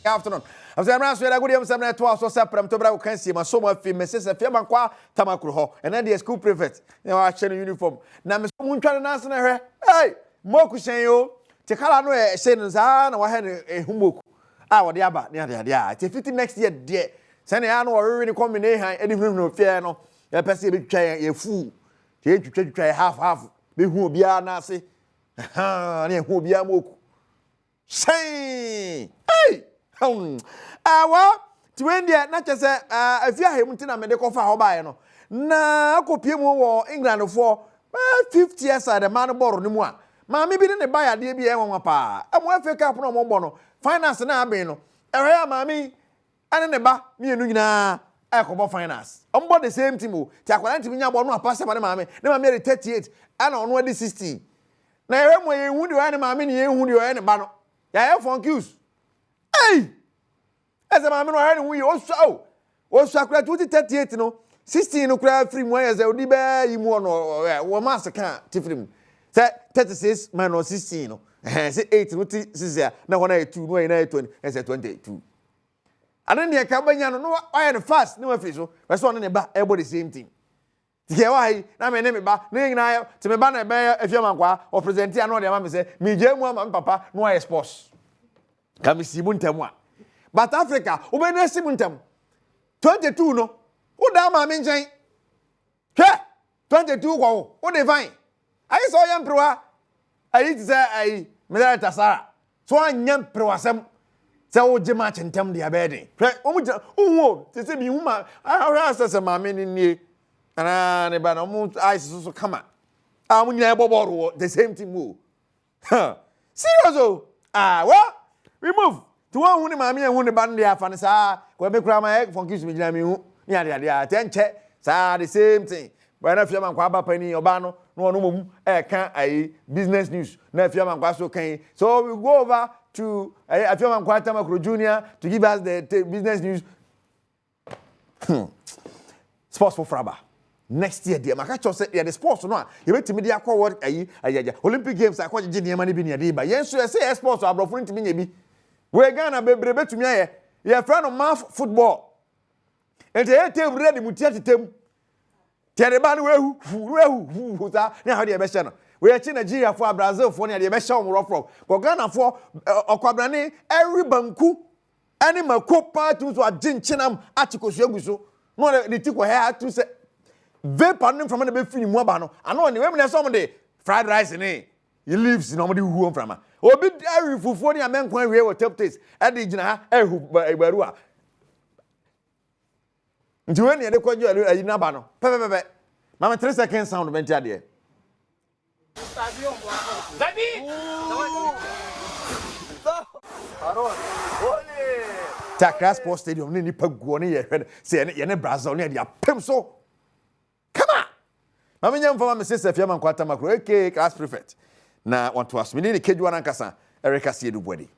afternoon. I'm saying, I'm saying, I go to some net to also separate Premtobre Kasee, my so much film, Mrs. Fiamanqua, Tamakuro, and then the school prefect, you know, actually uniform. Now, Miss Moon trying to answer her, hey, Moku Sayo, Tekala no, saying, and I had a humbug. Ah, what the abba, yeah, it's 50 next year, dear. Send a annual really combination, anything no fear, no, a passive try a fool. You try half, be who be a Nasi, who be a moku. Say, hey, well, to India, not just if you are him to medical for how no. Na copy more England for 50 years at the man borrow no more. Mammy be in the buyer, dear be a pa. I'm well fake up no more bono. Finance and abeno. Area, mammy, and in the bar, me and Nugina, Echo finance. On board the same team, Taquan to me about no pass my mammy, never made 38, and on what 16. Now, when you would do any mammy, you would do any banner. Yeah, for cues. Hey! As a man, I we also. Also, 38, no. 16 no crowd free way as a Udibe, you or master can't tiflim. 36 minus 16, no. Say 8, no, one 2, no, 20, and say 22. And then the Cabana, no, I had a fast, no official, but one in the back, everybody same thing. Yeah, why? Now, my name is Ba, Ning I, to me banner bear, if your man or present, I know the mamma say, me, Jam, and Papa, no, I expose. Come see Buntamwa. But Africa, who may not see Buntam. 22, no. Who damn, I mean, say, 22, what they find? I saw young Proa. I need to say, I, Mr. Sarah. So I young Proasam. So, Jim Match and Tam the Abedi. Oh, to say me, woman, I asked a mammy in me. And I never know, I so come out. I'm never borrow the same thing move. Seriously? Ah, well, we move. To one who mammy and who the band there, Fanasa, where me cry my egg for kiss me, Jammy. Yeah, 10 check, the same thing. But if you're man, Quaba Penny, Obano, no, can't I business news. No, if you're man, Quaso Kane. So we go over to if you're man, Quatamacro Jr. to give us the business news. Sports for Fraba. Next year, dear, my catcher said, yeah, the sports or not. You went to media call Olympic Games. I call you Jenny Money Binia, but yes, I say sports are brought to me. We're gonna be able to me. You're a friend of math football. And they tell ready to tell them. Tell the band who's now the best channel. We are Nigeria for Brazil for the best show we're from. But Ghana for Okwabrane, every banku, animal cook part to a gin chinam articles. No, the tick hair to say. Vapor from the baby in Wabano. I know the women have some of the fried rice in it. He lives in nobody who from her. Or be every for 40 men when we were top taste. At the Jina, Ehuberua. Do any other question in Nabano? Pepe, Mamma 3 seconds sound of Ventia. Takra Sports Stadium, Nini Pagoni, say any Brazil near the Pemso. Come on! Mammy young for my sister, Fiaman Quatamakro, class prefect. Now, want to ask me, Kid Juan Casa, Erica Sedu Body.